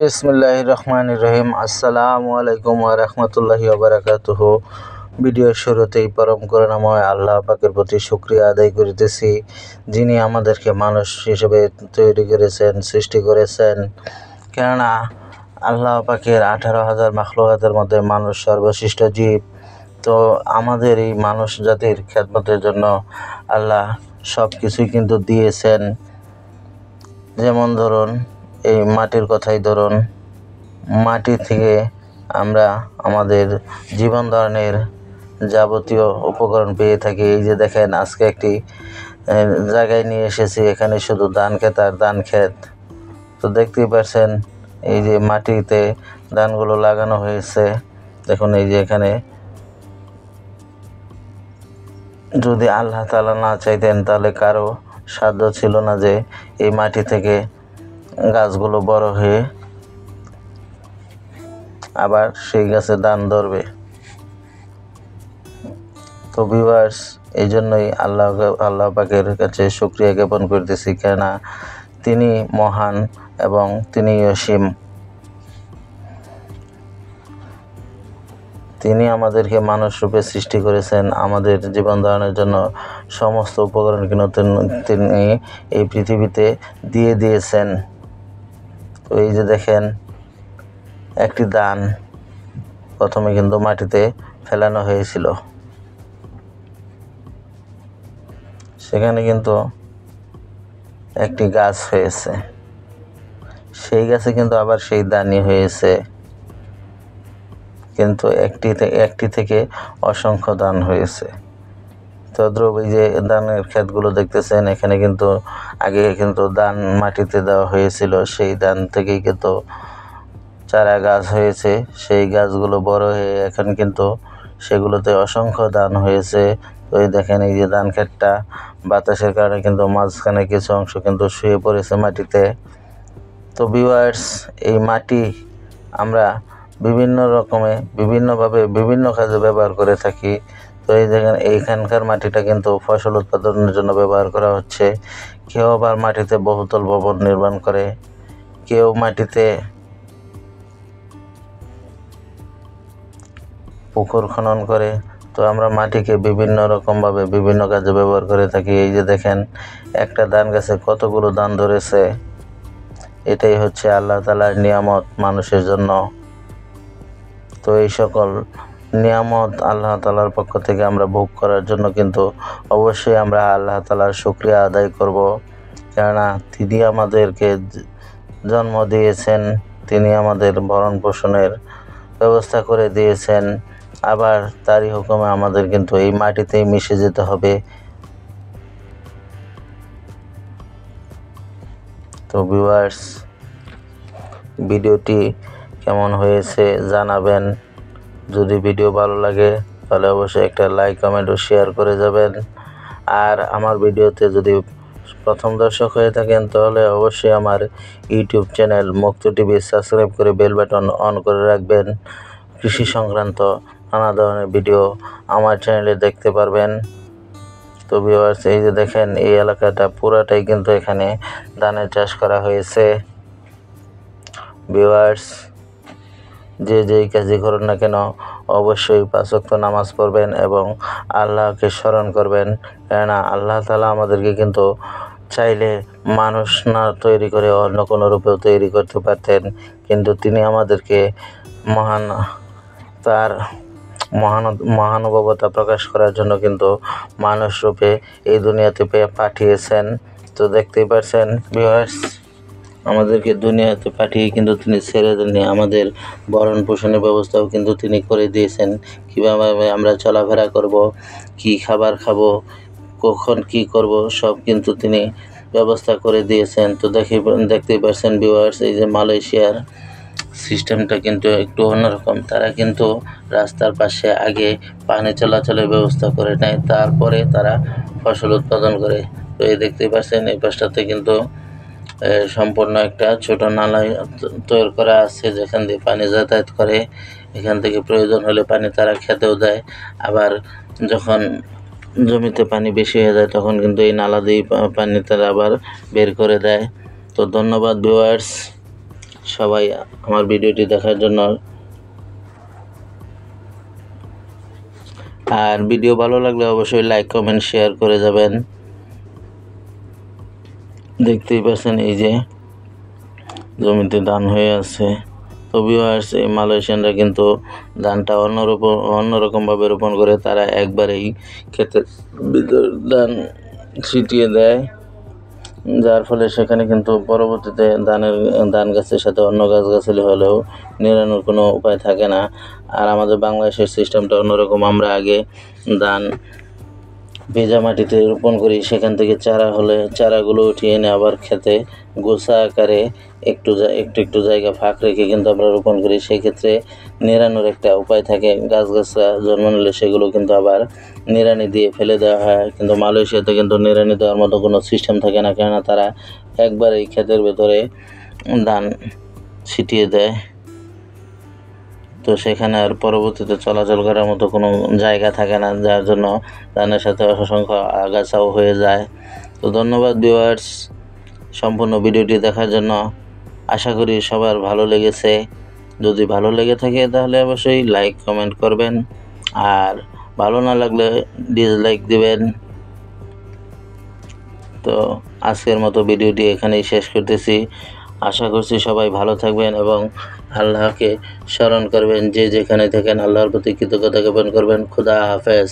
বিসমিল্লাহির রহমানির রহিম। আসসালামু আলাইকুম ওয়া রাহমাতুল্লাহি ওয়া বারাকাতুহু। ভিডিওর শুরুতেই পরম করুণাময় আল্লাহ পাকের প্রতি শুকরিয়া আদায় করিতেছি, যিনি আমাদেরকে মানুষ হিসেবে তৈরি করেছেন, সৃষ্টি করেছেন। কেননা আল্লাহ পাকের 18,000 মাখলুকাতের মধ্যে মানুষ সর্বশ্রেষ্ঠ জীব। তো আমাদের এই মানুষ জাতির খেদমতের জন্য আল্লাহ সব কিছুই কিন্তু দিয়েছেন। যেমন ধরুন, এই মাটির কথাই ধরুন, মাটি থেকে আমরা আমাদের জীবন ধারণের যাবতীয় উপকরণ পেয়ে থাকি। এই যে দেখেন, আজকে একটি জায়গায় নিয়ে এসেছি, এখানে শুধু ধান ক্ষেত আর ধান ক্ষেত। তো দেখতেই পাচ্ছেন, এই যে মাটিতে ধানগুলো লাগানো হয়েছে। দেখুন, এই যে এখানে যদি আল্লাহ তাআলা না চাইতেন তাহলে কারো সাধ্য ছিল না যে এই মাটি থেকে গাছগুলো বড় হয়ে আবার সেই গাছে ধান ধরবে। তো ভিউয়ার্স, এই জন্যই আল্লাহ পাকের কাছে শুকরিয়া জ্ঞাপন করতেছি, কেননা তিনি মহান এবং তিনি অসীম। তিনি আমাদেরকে মানুষ রূপে সৃষ্টি করেছেন, আমাদের জীবন ধারণের জন্য সমস্ত উপকরণ কিন্তু তিনি এই পৃথিবীতে দিয়ে দিয়েছেন। তো এই যে দেখেন, একটি ধান প্রথমে কিন্তু মাটিতে ফেলানো হয়েছিল, সেখানে কিন্তু একটি গাছ হয়েছে, সেই গাছে কিন্তু আবার সেই ধানই হয়েছে, কিন্তু একটি থেকে অসংখ্য ধান হয়েছে। তদ্রূপ এই যে ধানের ক্ষেতগুলো দেখতেছেন, এখানে কিন্তু আগে কিন্তু ধান মাটিতে দেওয়া হয়েছিল, সেই ধান থেকেই কিন্তু চারা গাছ হয়েছে। সেই গাছগুলো বড় হয়ে এখন কিন্তু সেগুলোতে অসংখ্য ধান হয়েছে। তো এই দেখেন, এই যে ধান ক্ষেতটা বাতাসের কারণে কিন্তু মাঝখানে কিছু অংশ কিন্তু শুয়ে পড়েছে মাটিতে। তো ভিউয়ার্স, এই মাটি আমরা বিভিন্ন রকমে বিভিন্নভাবে বিভিন্ন কাজে ব্যবহার করে থাকি। তো এই দেখেন, এইখানকার মাটিটা কিন্তু ফসল উৎপাদনের জন্য ব্যবহার করা হচ্ছে। কেউ আবার মাটিতে বহুতল ভবন নির্মাণ করে, কেউ মাটিতে পুকুর খনন করে। তো আমরা মাটিকে বিভিন্ন রকমভাবে বিভিন্ন কাজে ব্যবহার করে থাকি। এই যে দেখেন, একটা ধান গাছে কতগুলো ধান ধরেছে। এটাই হচ্ছে আল্লাহ তাআলার নিয়ামত মানুষের জন্য। তো এই সকল নিয়ামত আল্লাহ তাআলার পক্ষ থেকে আমরা ভোগ করার জন্য কিন্তু অবশ্যই আমরা আল্লাহ তাআলার শুকরিয়া আদায় করব, কেননা তিনি আমাদেরকে জন্ম দিয়েছেন, তিনি আমাদের ভরণ পোষণের ব্যবস্থা করে দিয়েছেন। আবার তারই হুকুমে আমাদের কিন্তু এই মাটিতেই মিশে যেতে হবে। তো ভিউয়ার্স, ভিডিওটি কেমন হয়েছে জানাবেন। যদি ভিডিও ভালো লাগে তাহলে অবশ্যই একটা লাইক, কমেন্ট ও শেয়ার করে যাবেন। আর আমার ভিডিওতে যদি প্রথম দর্শক হয়ে থাকেন তাহলে অবশ্যই আমার ইউটিউব চ্যানেল মুক্ত টিভি সাবস্ক্রাইব করে বেল বাটন অন করে রাখবেন। কৃষি সংক্রান্ত নানা ধরনের ভিডিও আমার চ্যানেলে দেখতে পারবেন। তো ভিউয়ার্স, এই যে দেখেন, এই এলাকাটা পুরাটাই কিন্তু এখানে ধানের চাষ করা হয়েছে। ভিউয়ার্স, যে যেই কাজই করুন না কেন অবশ্যই 5 ওয়াক্ত নামাজ পড়বেন এবং আল্লাহকে স্মরণ করবেন, কেননা আল্লাহ তাআলা আমাদেরকে কিন্তু চাইলে মানুষ না তৈরি করে অন্য কোনো রূপেও তৈরি করতে পারতেন, কিন্তু তিনি আমাদেরকে তার মহানুভবতা প্রকাশ করার জন্য কিন্তু মানুষ রূপে এই দুনিয়াতে পাঠিয়েছেন। তো দেখতেই পাচ্ছেন ভিউয়ার্স, আমাদেরকে দুনিয়াতে পাঠিয়ে কিন্তু তিনি ছেড়ে দেননি, আমাদের ভরণ পোষণের ব্যবস্থাও কিন্তু তিনি করে দিয়েছেন। কীভাবে আমরা চলাফেরা করব, কি খাবার খাবো, কখন কি করব, সব কিন্তু তিনি ব্যবস্থা করে দিয়েছেন। তো দেখতেই পাচ্ছেন ভিউয়ার্স, এই যে মালয়েশিয়ার সিস্টেমটা কিন্তু একটু অন্যরকম। তারা কিন্তু রাস্তার পাশে আগে পানি চলাচলের ব্যবস্থা করে নেয়, তারপরে তারা ফসল উৎপাদন করে। তো এই দেখতেই পাচ্ছেন, এই পাশটাতে কিন্তু সম্পূর্ণ একটা ছোট নালা তৈরি করা আছে, যেখান দিয়ে পানি যাতায়াত করে। এখান থেকে প্রয়োজন হলে পানি তারা খেতেও দেয়, আবার যখন জমিতে পানি বেশি হয়ে যায় তখন কিন্তু এই নালা দিয়ে পানি তারা আবার বের করে দেয়। তো ধন্যবাদ ভিউয়ার্স, সবাই আমার ভিডিওটি দেখার জন্য। আর ভিডিও ভালো লাগলে অবশ্যই লাইক কমেন্ট শেয়ার করে যাবেন। দেখতেই পাচ্ছেন এই যে জমিতে ধান হয়ে আছে। তো ভিউয়ার্স, এই মালয়েশিয়ানরা কিন্তু ধানটা অন্যরকমভাবে রোপণ করে। তারা একবারেই ক্ষেতের ভিতর ধান ছিটিয়ে দেয়, যার ফলে সেখানে কিন্তু পরবর্তীতে ধান গাছের সাথে অন্য গাছগাছালি হলেও নিড়ানোর কোনো উপায় থাকে না। আর আমাদের বাংলাদেশের সিস্টেমটা অন্যরকম। আমরা আগে ধান ভেজা মাটিতে রোপণ করি, সেখান থেকে চারা হলে চারাগুলো উঠিয়ে এনে আবার খেতে গোছা আকারে একটু জায়গা ফাঁক রেখে কিন্তু আমরা রোপণ করি। সেক্ষেত্রে নিড়ানোর একটা উপায় থাকে। গাছগাছরা জন্ম নিলে সেগুলো কিন্তু আবার নিড়ানি দিয়ে ফেলে দেওয়া হয়। কিন্তু মালয়েশিয়াতে কিন্তু নিড়ানি দেওয়ার মতো কোনো সিস্টেম থাকে না, কেননা তারা একবারেই ক্ষেতের ভেতরে ধান ছিটিয়ে দেয়। তো সেখানে আর পরবর্তীতে চলাচল করার মতো কোনো জায়গা থাকে না, যার জন্য ধানের সাথে অসংখ্য আগাছাও হয়ে যায়। তো ধন্যবাদ ভিউয়ার্স সম্পূর্ণ ভিডিওটি দেখার জন্য। আশা করি সবার ভালো লেগেছে। যদি ভালো লেগে থাকে তাহলে অবশ্যই লাইক কমেন্ট করবেন, আর ভালো না লাগলে ডিসলাইক দিবেন। তো আজকের মতো ভিডিওটি এখানেই শেষ করতেছি। আশা করছি সবাই ভালো থাকবেন এবং আল্লাহকে স্মরণ করবেন। যে যেখানে থাকেন আল্লাহর প্রতি কৃতজ্ঞতা জ্ঞাপন করবেন। খুদা হাফেজ।